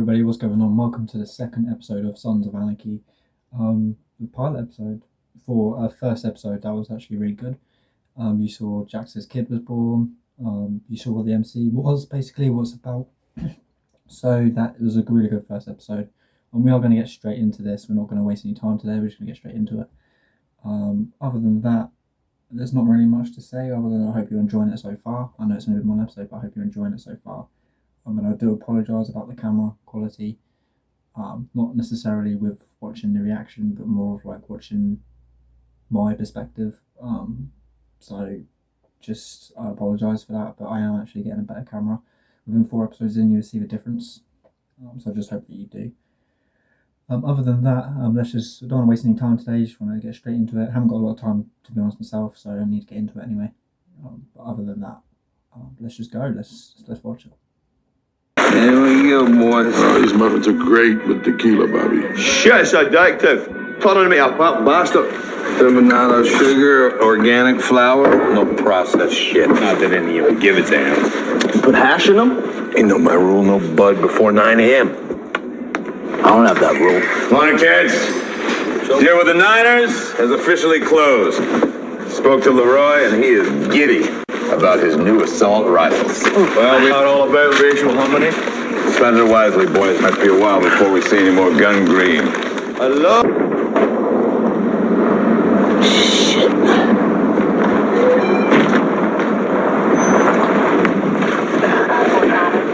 Everybody, what's going on? Welcome to the second episode of Sons of Anarchy. The pilot episode for our first episode, that was actually really good. You saw Jax's kid was born. You saw what the MC was, basically what it's about. So that was a really good first episode. And we are going to get straight into this. We're not going to waste any time today. We're just going to get straight into it. Other than that, there's not really much to say other than I hope you're enjoying it so far. I know it's only been one episode, but I hope you're enjoying it so far. And I do apologise about the camera quality, not necessarily with watching the reaction, but more of like watching my perspective. So just I apologise for that, but I am actually getting a better camera. Within 4 episodes in, you'll see the difference. So I just hope that you do. Other than that, don't want to waste any time today. Just want to get straight into it. I haven't got a lot of time, to be honest myself, so I need to get into it anyway. But other than that, let's just go. Let's watch it. Here we go, boys. Oh, these muffins are great with tequila, Bobby. Shit, it's addictive. Put me up, bastard. Banana sugar, organic flour, no processed shit. Not that any of you give it to him. Put hash in them? Ain't no my rule, no bud before 9 a.m. I don't have that rule. Morning, kids. Deal with the Niners has officially closed. Spoke to Leroy, and he is giddy about his new assault rifles. Well, we not all about racial harmony. Spend it wisely, boys. Might be a while before we see any more gun green. Hello? Shit.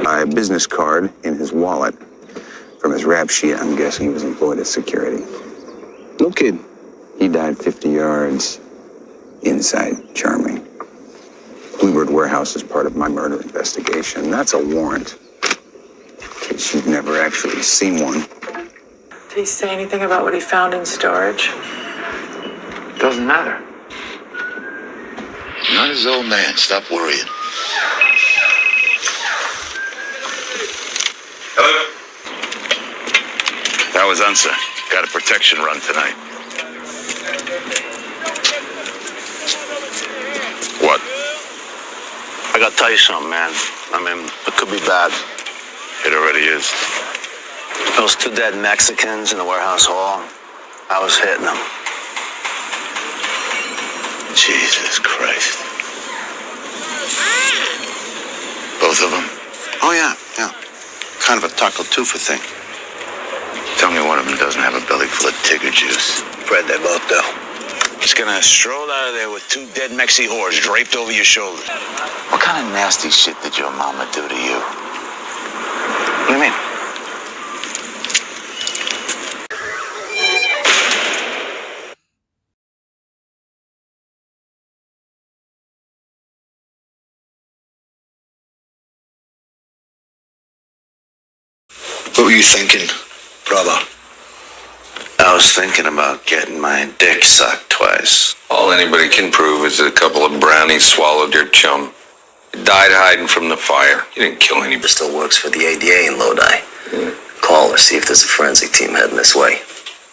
A business card in his wallet. From his rap sheet, I'm guessing he was employed as security. No kid. He died 50 yards inside Charming. Bluebird Warehouse is part of my murder investigation. That's a warrant. In case you've never actually seen one. Did he say anything about what he found in storage? Doesn't matter. Not his old man. Stop worrying. Hello? That was Unsa. Got a protection run tonight. What? I gotta tell you something, man. I mean, it could be bad. It already is. Those 2 dead Mexicans in the warehouse hall, I was hitting them. Jesus Christ. Both of them? Oh, yeah. Kind of a taco tufa thing. Tell me one of them doesn't have a belly full of Tigger juice. Fred, they both do. He's gonna stroll out of there with 2 dead Mexi whores draped over your shoulders. What kind of nasty shit did your mama do to you? What do you mean? What were you thinking, brother? I was thinking about getting my dick sucked twice. All anybody can prove is that a couple of brownies swallowed your chum. You died hiding from the fire. You didn't kill anybody. Still works for the ADA in Lodi. Call or see if there's a forensic team heading this way.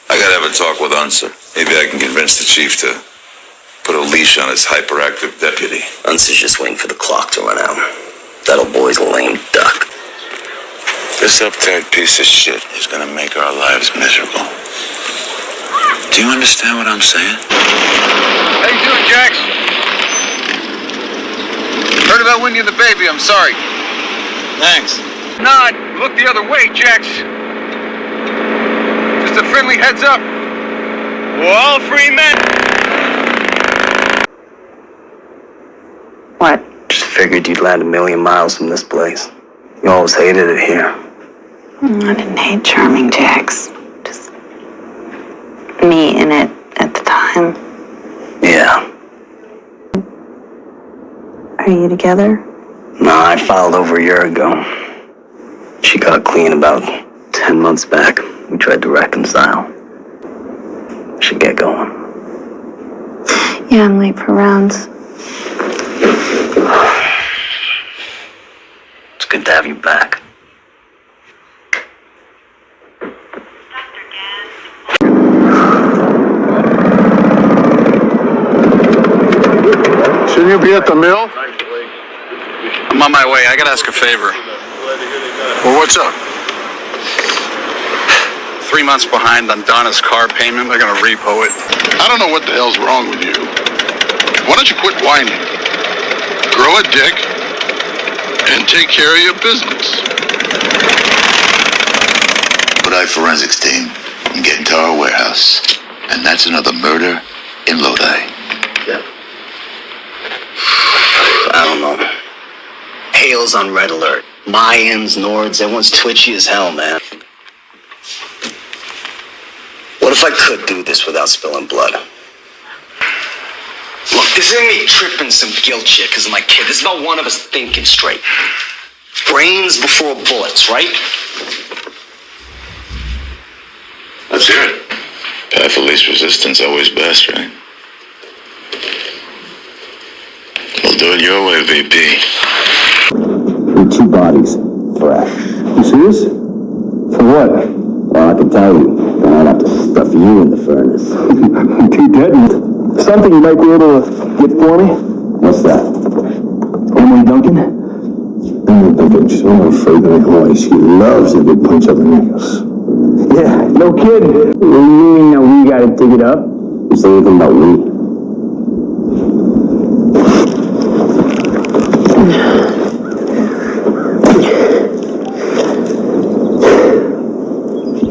I gotta have a talk with Unsa. Maybe I can convince the chief to put a leash on his hyperactive deputy. Unsa's just waiting for the clock to run out. That old boy's a lame duck. This uptight piece of shit is gonna make our lives miserable. Do you understand what I'm saying? How you doing, Jax? Heard about Winnie and the baby, I'm sorry. Thanks. Nah, look the other way, Jax. Just a friendly heads up. We're all free men. What? Just figured you'd land a million miles from this place. You always hated it here. I didn't hate Charming, Jax. Just me in it at the time. Yeah. Are you together? No, I filed over a year ago. She got clean about 10 months back. We tried to reconcile. Should get going. Yeah, I'm late for rounds. It's good to have you back. Shouldn't you be at the mill? I'm on my way. I gotta ask a favor. Well, what's up? 3 months behind on Donna's car payment. They're gonna repo it. I don't know what the hell's wrong with you. Why don't you quit whining? Grow a dick and take care of your business. Lodi forensics team, I'm getting to our warehouse. And that's another murder in Lodi. Yeah. I don't know. Hale's on red alert. Mayans, Nords, everyone's twitchy as hell, man. What if I could do this without spilling blood? Look, this isn't me tripping some guilt shit because of my kid. This is about one of us thinking straight. Brains before bullets, right? Let's hear it. Path of least resistance, always best, right? We'll do it your way, VP. With 2 bodies, fresh. You serious? For what? Well, I can tell you. Then I'd have to stuff you in the furnace. Too dead. Something you might be able to get for me? What's that? Emily Duncan? Emily Duncan, she's only afraid of the boy. She loves a good punch up the knuckles. Yeah, no kidding. What do you mean that we gotta dig it up? You say anything about we?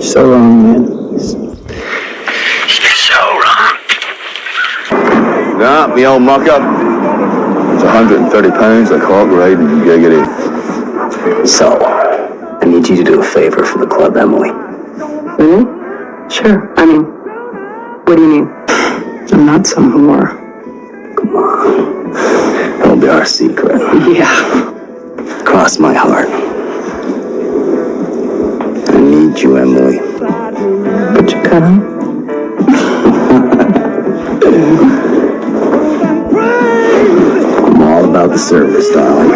So wrong, man. So wrong. Nah, me old muck-up. It's 130 pounds, I call it right and giggity. So, I need you to do a favor for the club, Emily. Really? Sure. I mean, what do you mean? I'm not some whore. Come on. That'll be our secret. Yeah. Cross my heart. I need you, Emily. But you couldn't. I'm all about the service, darling.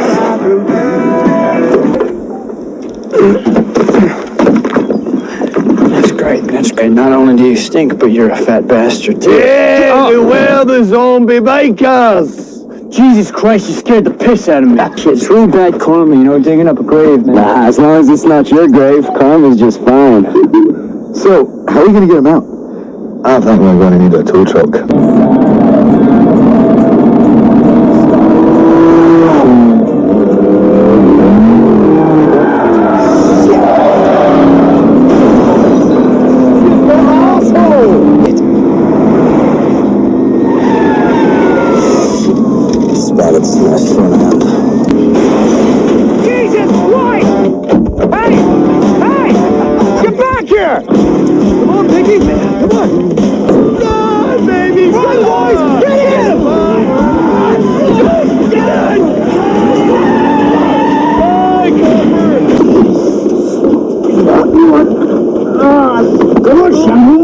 That's great. Not only do you stink, but you're a fat bastard, too. Yeah, beware the zombie bikers! Jesus Christ, you scared the piss out of me. It's really bad karma, digging up a grave, man. Nah, as long as it's not your grave, karma's just fine. So, how are we gonna get him out? I think we're going to need a tow truck. Jesus Christ! Hey! Hey! Get back here! Come on, Piggy! Come on! Run, baby! Run, boys! Get him! Get in! Hey, come on, Shamu!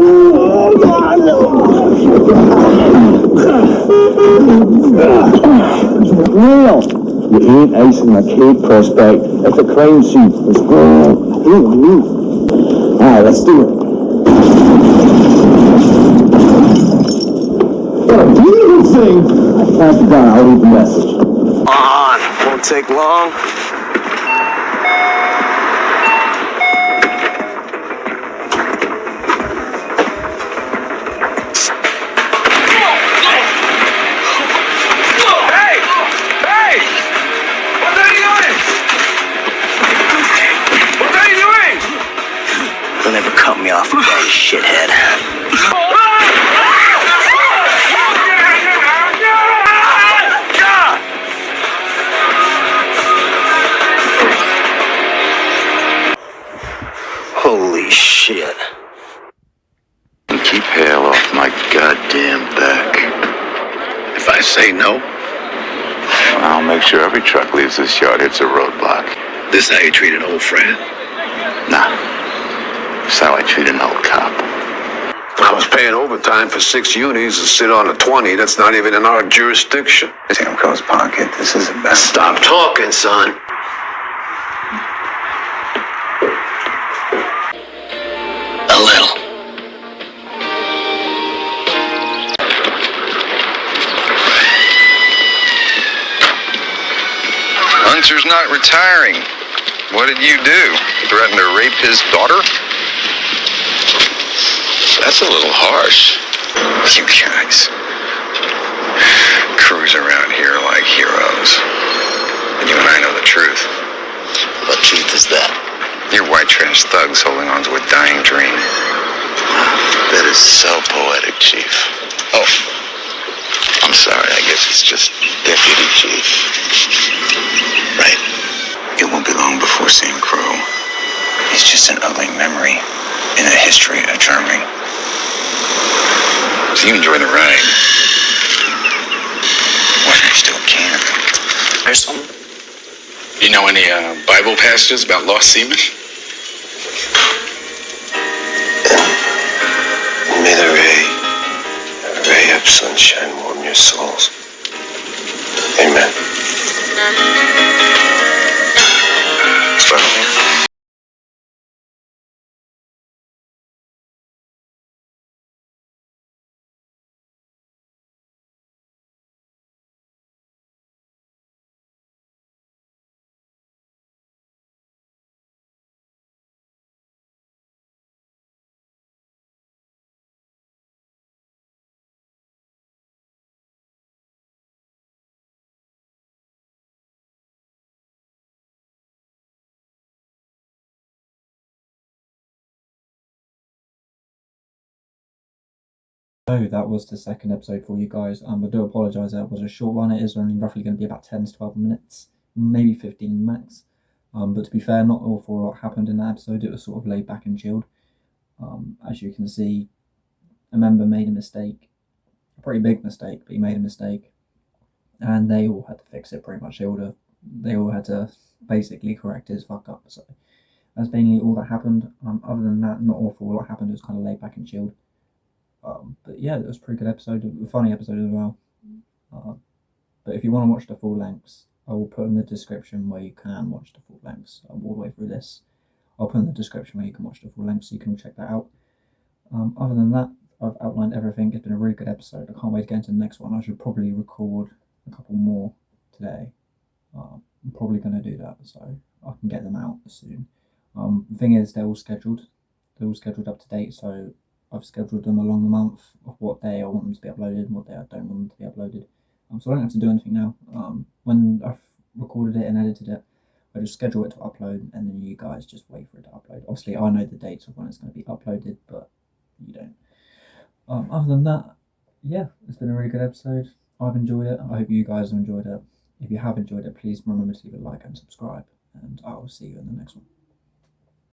Neil! You ain't icing my cake, prospect. That's a crime scene. Let's go. Alright, let's do it. What a beautiful thing! I can't be done. I'll leave the message. On. Won't take long. Don't ever cut me off again, you shithead. Holy shit. Keep Hale off my goddamn back. If I say no, I'll make sure every truck leaves this yard hits a roadblock. This is how you treat an old friend. Nah. That's how I treat an old cop. I was paying overtime for 6 unis to sit on a 20. That's not even in our jurisdiction. Samco's pocket. This is the best. Stop talking, son. A little. Hunter's not retiring. What did you do? Threaten to rape his daughter? That's a little harsh. You guys cruise around here like heroes. And you and I know the truth. What truth is that? You're white trash thugs holding on to a dying dream. That is so poetic, Chief. Oh, I'm sorry. I guess it's just Deputy Chief. Right. It won't be long before Sam Crow is just an ugly memory in the history of charming. So you enjoy the ride. While you still can. There's some. You know any Bible passages about lost seamen? May the ray of sunshine warm your souls. Amen. So that was the second episode for you guys. I do apologise that was a short one. It is only roughly going to be about 10 to 12 minutes, maybe 15 max. But to be fair, not an awful lot happened in that episode. It was sort of laid back and chilled. As you can see, a member made a mistake, a pretty big mistake, but he made a mistake, and they all had to fix it pretty much. They all had to basically correct his fuck up. So that's mainly all that happened. Other than that, not awful lot happened. It was kind of laid back and chilled. But yeah, it was a pretty good episode, a funny episode as well. But if you want to watch the full lengths, I will put in the description where you can watch the full lengths all the way through this. I'll put in the description where you can watch the full lengths so you can check that out. Other than that, I've outlined everything. It's been a really good episode. I can't wait to get into the next one. I should probably record a couple more today. I'm probably going to do that so I can get them out soon. The thing is, they're all scheduled. They're all scheduled up to date, so I've scheduled them along the month of what day I want them to be uploaded and what day I don't want them to be uploaded. So I don't have to do anything now. When I've recorded it and edited it, I just schedule it to upload, and then you guys just wait for it to upload. Obviously, I know the dates of when it's going to be uploaded, but you don't. Other than that, yeah, it's been a really good episode. I've enjoyed it. I hope you guys have enjoyed it. If you have enjoyed it, please remember to leave a like and subscribe, and I will see you in the next one.